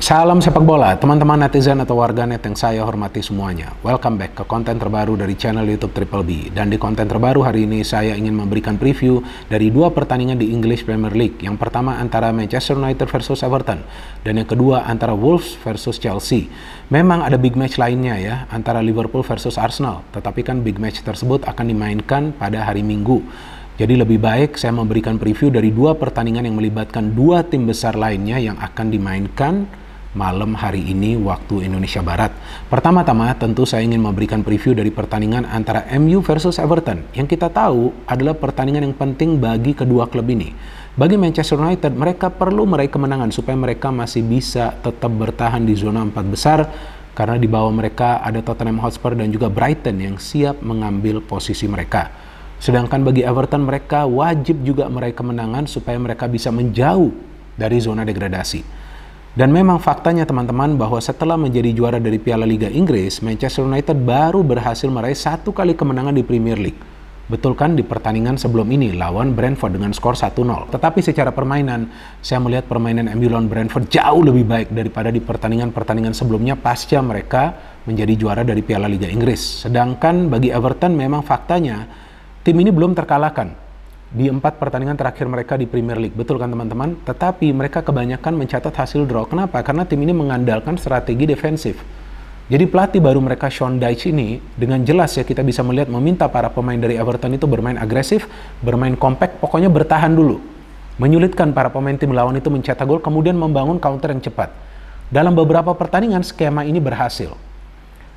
Salam sepak bola, teman-teman netizen atau warganet yang saya hormati semuanya. Welcome back ke konten terbaru dari channel YouTube Triple B. Dan di konten terbaru hari ini saya ingin memberikan preview dari dua pertandingan di English Premier League. Yang pertama antara Manchester United versus Everton, dan yang kedua antara Wolves versus Chelsea. Memang ada big match lainnya ya, antara Liverpool versus Arsenal. Tetapi kan big match tersebut akan dimainkan pada hari Minggu. Jadi lebih baik saya memberikan preview dari dua pertandingan yang melibatkan dua tim besar lainnya yang akan dimainkan malam hari ini waktu Indonesia Barat. Pertama-tama tentu saya ingin memberikan preview dari pertandingan antara MU versus Everton. Yang kita tahu adalah pertandingan yang penting bagi kedua klub ini. Bagi Manchester United, mereka perlu meraih kemenangan supaya mereka masih bisa tetap bertahan di zona 4 besar, karena di bawah mereka ada Tottenham Hotspur dan juga Brighton yang siap mengambil posisi mereka. Sedangkan bagi Everton, mereka wajib juga meraih kemenangan supaya mereka bisa menjauh dari zona degradasi. Dan memang faktanya teman-teman bahwa setelah menjadi juara dari Piala Liga Inggris, Manchester United baru berhasil meraih 1 kali kemenangan di Premier League. Betul kan, di pertandingan sebelum ini lawan Brentford dengan skor 1-0. Tetapi secara permainan, saya melihat permainan MU lawan Brentford jauh lebih baik daripada di pertandingan-pertandingan sebelumnya pasca mereka menjadi juara dari Piala Liga Inggris. Sedangkan bagi Everton memang faktanya tim ini belum terkalahkan di 4 pertandingan terakhir mereka di Premier League. Betul kan teman-teman? Tetapi mereka kebanyakan mencatat hasil draw. Kenapa? Karena tim ini mengandalkan strategi defensif. Jadi pelatih baru mereka, Sean Dyche ini, dengan jelas ya kita bisa melihat meminta para pemain dari Everton itu bermain agresif, bermain compact, pokoknya bertahan dulu. Menyulitkan para pemain tim lawan itu mencetak gol, kemudian membangun counter yang cepat. Dalam beberapa pertandingan skema ini berhasil.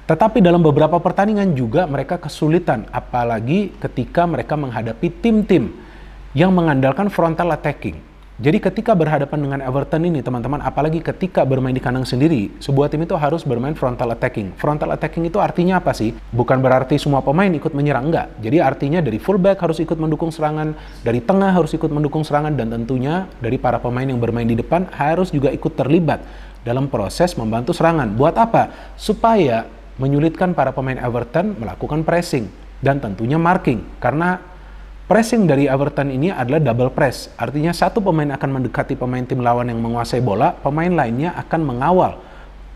Tetapi dalam beberapa pertandingan juga mereka kesulitan, apalagi ketika mereka menghadapi tim-tim yang mengandalkan frontal attacking. Jadi ketika berhadapan dengan Everton ini teman-teman, apalagi ketika bermain di kandang sendiri, sebuah tim itu harus bermain frontal attacking. Frontal attacking itu artinya apa sih? Bukan berarti semua pemain ikut menyerang, enggak. Jadi artinya dari fullback harus ikut mendukung serangan, dari tengah harus ikut mendukung serangan, dan tentunya dari para pemain yang bermain di depan harus juga ikut terlibat dalam proses membantu serangan. Buat apa? Supaya menyulitkan para pemain Everton melakukan pressing dan tentunya marking, karena pressing dari Everton ini adalah double press. Artinya satu pemain akan mendekati pemain tim lawan yang menguasai bola, pemain lainnya akan mengawal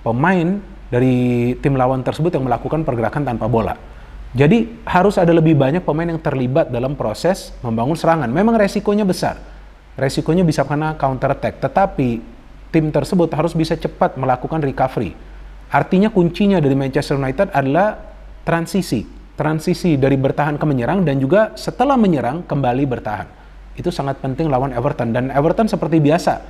pemain dari tim lawan tersebut yang melakukan pergerakan tanpa bola. Jadi harus ada lebih banyak pemain yang terlibat dalam proses membangun serangan. Memang resikonya besar. Resikonya bisa kena counter attack, tetapi tim tersebut harus bisa cepat melakukan recovery. Artinya kuncinya dari Manchester United adalah transisi dari bertahan ke menyerang, dan juga setelah menyerang kembali bertahan. Itu sangat penting lawan Everton. Dan Everton seperti biasa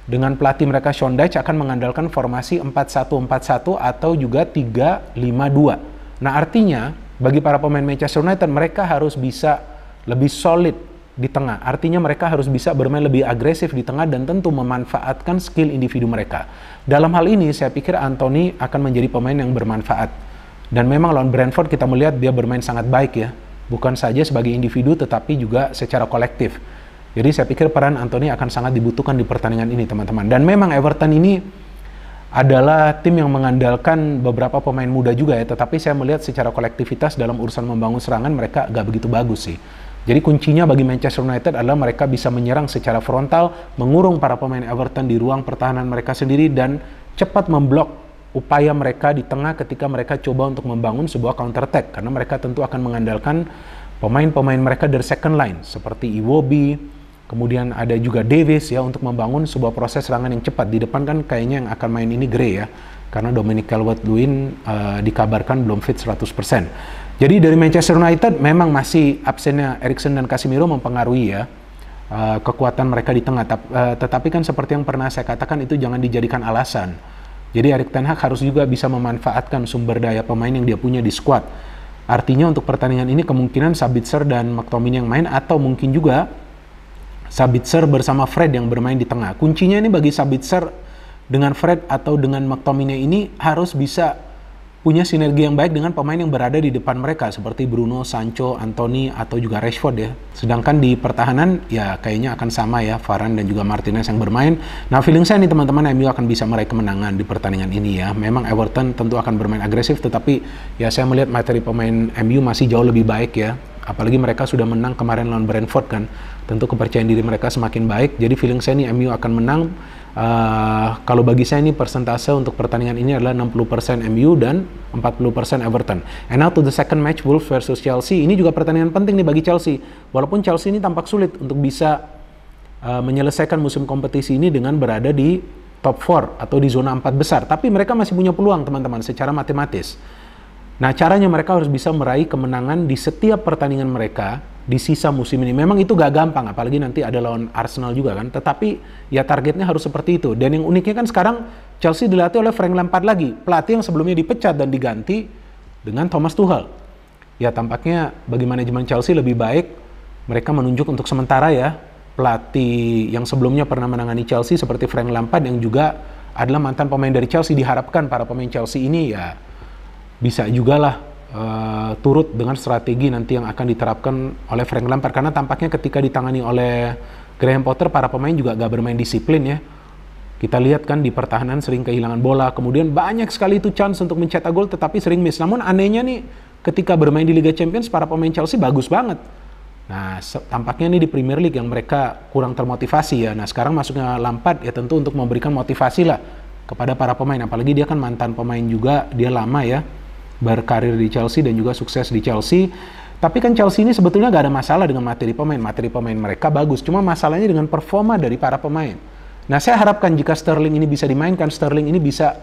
dengan pelatih mereka Sean Dyche akan mengandalkan formasi 4-1-4-1 atau juga 3-5-2. Nah artinya bagi para pemain Manchester United, mereka harus bisa lebih solid di tengah. Artinya mereka harus bisa bermain lebih agresif di tengah dan tentu memanfaatkan skill individu mereka. Dalam hal ini saya pikir Anthony akan menjadi pemain yang bermanfaat. Dan memang lawan Brentford kita melihat dia bermain sangat baik ya. Bukan saja sebagai individu tetapi juga secara kolektif. Jadi saya pikir peran Anthony akan sangat dibutuhkan di pertandingan ini teman-teman. Dan memang Everton ini adalah tim yang mengandalkan beberapa pemain muda juga ya. Tetapi saya melihat secara kolektivitas dalam urusan membangun serangan mereka agak begitu bagus sih. Jadi kuncinya bagi Manchester United adalah mereka bisa menyerang secara frontal, mengurung para pemain Everton di ruang pertahanan mereka sendiri, dan cepat memblok upaya mereka di tengah ketika mereka coba untuk membangun sebuah counter attack, karena mereka tentu akan mengandalkan pemain-pemain mereka dari second line seperti Iwobi, kemudian ada juga Davis ya, untuk membangun sebuah proses serangan yang cepat. Di depan kan kayaknya yang akan main ini Gray ya, karena Dominic Calvert-Lewin dikabarkan belum fit 100%. Jadi dari Manchester United memang masih absennya Eriksen dan Casemiro mempengaruhi ya kekuatan mereka di tengah. Tetapi kan seperti yang pernah saya katakan, itu jangan dijadikan alasan. Jadi Erik ten Hag harus juga bisa memanfaatkan sumber daya pemain yang dia punya di squad. Artinya untuk pertandingan ini kemungkinan Sabitzer dan McTominay yang main, atau mungkin juga Sabitzer bersama Fred yang bermain di tengah. Kuncinya ini bagi Sabitzer dengan Fred atau dengan McTominay ini harus bisa punya sinergi yang baik dengan pemain yang berada di depan mereka seperti Bruno, Sancho, Anthony atau juga Rashford ya. Sedangkan di pertahanan ya kayaknya akan sama ya, Varane dan juga Martinez yang bermain. Nah feeling saya nih teman-teman, MU akan bisa meraih kemenangan di pertandingan ini ya. Memang Everton tentu akan bermain agresif, tetapi ya saya melihat materi pemain MU masih jauh lebih baik ya. Apalagi mereka sudah menang kemarin lawan Brentford kan. Tentu kepercayaan diri mereka semakin baik. Jadi feeling saya nih MU akan menang. Kalau bagi saya ini persentase untuk pertandingan ini adalah 60% MU dan 40% Everton. And now to the second match, Wolves versus Chelsea. Ini juga pertandingan penting nih bagi Chelsea. Walaupun Chelsea ini tampak sulit untuk bisa menyelesaikan musim kompetisi ini dengan berada di top 4 atau di zona 4 besar. Tapi mereka masih punya peluang teman-teman secara matematis. Nah, caranya mereka harus bisa meraih kemenangan di setiap pertandingan mereka di sisa musim ini. Memang itu gak gampang, apalagi nanti ada lawan Arsenal juga kan. Tetapi ya targetnya harus seperti itu. Dan yang uniknya kan sekarang Chelsea dilatih oleh Frank Lampard lagi. Pelatih yang sebelumnya dipecat dan diganti dengan Thomas Tuchel. Ya tampaknya bagi manajemen Chelsea lebih baik mereka menunjuk untuk sementara ya pelatih yang sebelumnya pernah menangani Chelsea seperti Frank Lampard yang juga adalah mantan pemain dari Chelsea. Diharapkan para pemain Chelsea ini ya bisa juga lah turut dengan strategi nanti yang akan diterapkan oleh Frank Lampard, karena tampaknya ketika ditangani oleh Graham Potter para pemain juga gak bermain disiplin ya. Kita lihat kan di pertahanan sering kehilangan bola, kemudian banyak sekali itu chance untuk mencetak gol tetapi sering miss. Namun anehnya nih ketika bermain di Liga Champions para pemain Chelsea bagus banget. Nah tampaknya nih di Premier League yang mereka kurang termotivasi ya. Nah sekarang masuknya Lampard ya tentu untuk memberikan motivasi lah kepada para pemain, apalagi dia kan mantan pemain juga, dia lama ya berkarir di Chelsea dan juga sukses di Chelsea. Tapi kan Chelsea ini sebetulnya gak ada masalah dengan materi pemain mereka bagus, cuma masalahnya dengan performa dari para pemain. Nah saya harapkan jika Sterling ini bisa dimainkan, Sterling ini bisa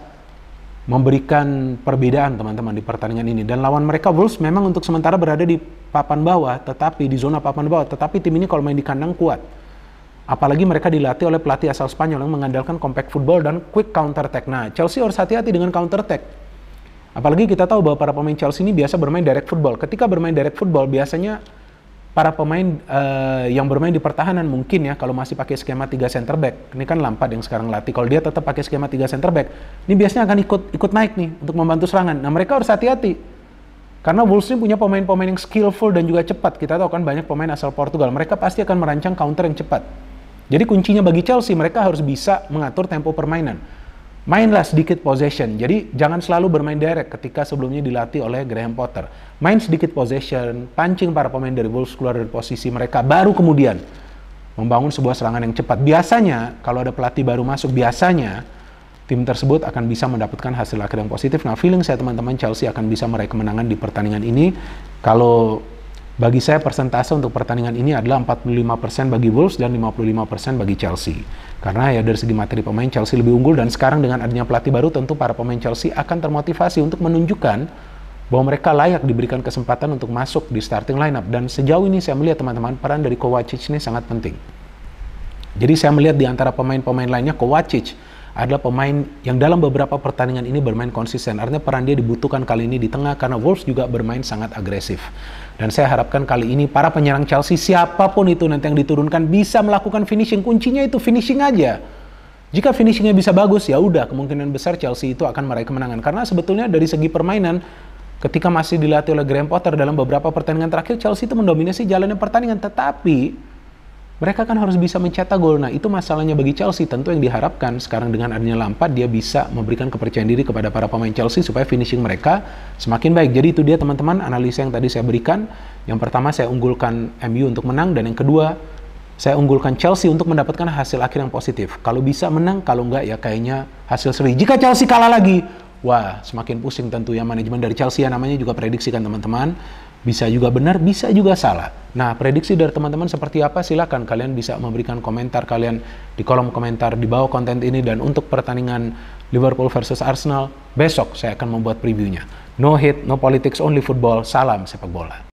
memberikan perbedaan teman-teman di pertandingan ini. Dan lawan mereka Wolves memang untuk sementara berada di papan bawah, tetapi di zona papan bawah, tetapi tim ini kalau main di kandang kuat. Apalagi mereka dilatih oleh pelatih asal Spanyol yang mengandalkan compact football dan quick counter attack. Nah Chelsea harus hati-hati dengan counter attack. Apalagi kita tahu bahwa para pemain Chelsea ini biasa bermain direct football. Ketika bermain direct football, biasanya para pemain yang bermain di pertahanan mungkin ya, kalau masih pakai skema 3 center back, ini kan Lampard yang sekarang latih, kalau dia tetap pakai skema 3 center back, ini biasanya akan ikut naik nih untuk membantu serangan. Nah mereka harus hati-hati. Karena Wolves ini punya pemain-pemain yang skillful dan juga cepat. Kita tahu kan banyak pemain asal Portugal, mereka pasti akan merancang counter yang cepat. Jadi kuncinya bagi Chelsea, mereka harus bisa mengatur tempo permainan. Mainlah sedikit possession, jadi jangan selalu bermain direct ketika sebelumnya dilatih oleh Graham Potter. Main sedikit possession, pancing para pemain dari Wolves keluar dari posisi mereka, baru kemudian membangun sebuah serangan yang cepat. Biasanya, kalau ada pelatih baru masuk, biasanya tim tersebut akan bisa mendapatkan hasil akhir yang positif. Nah, feeling saya teman-teman Chelsea akan bisa meraih kemenangan di pertandingan ini. Kalau bagi saya persentase untuk pertandingan ini adalah 45% bagi Wolves dan 55% bagi Chelsea. Karena ya dari segi materi pemain Chelsea lebih unggul, dan sekarang dengan adanya pelatih baru tentu para pemain Chelsea akan termotivasi untuk menunjukkan bahwa mereka layak diberikan kesempatan untuk masuk di starting lineup. Dan sejauh ini saya melihat teman-teman peran dari Kovacic ini sangat penting. Jadi saya melihat di antara pemain-pemain lainnya Kovacic adalah pemain yang dalam beberapa pertandingan ini bermain konsisten. Artinya peran dia dibutuhkan kali ini di tengah karena Wolves juga bermain sangat agresif. Dan saya harapkan kali ini para penyerang Chelsea siapapun itu nanti yang diturunkan bisa melakukan finishing. Kuncinya itu finishing aja. Jika finishingnya bisa bagus ya udah kemungkinan besar Chelsea itu akan meraih kemenangan. Karena sebetulnya dari segi permainan ketika masih dilatih oleh Graham Potter dalam beberapa pertandingan terakhir Chelsea itu mendominasi jalannya pertandingan, tetapi mereka kan harus bisa mencetak gol. Nah itu masalahnya bagi Chelsea. Tentu yang diharapkan sekarang dengan adanya Lampard, dia bisa memberikan kepercayaan diri kepada para pemain Chelsea supaya finishing mereka semakin baik. Jadi itu dia teman-teman analisa yang tadi saya berikan. Yang pertama saya unggulkan MU untuk menang, dan yang kedua saya unggulkan Chelsea untuk mendapatkan hasil akhir yang positif. Kalau bisa menang, kalau enggak ya kayaknya hasil seri. Jika Chelsea kalah lagi, wah semakin pusing tentu ya manajemen dari Chelsea. Ya namanya juga prediksi kan teman-teman. Bisa juga benar, bisa juga salah. Nah, prediksi dari teman-teman seperti apa? Silakan kalian bisa memberikan komentar kalian di kolom komentar di bawah konten ini. Dan untuk pertandingan Liverpool versus Arsenal, besok saya akan membuat previewnya. No hate, no politics, only football. Salam sepak bola.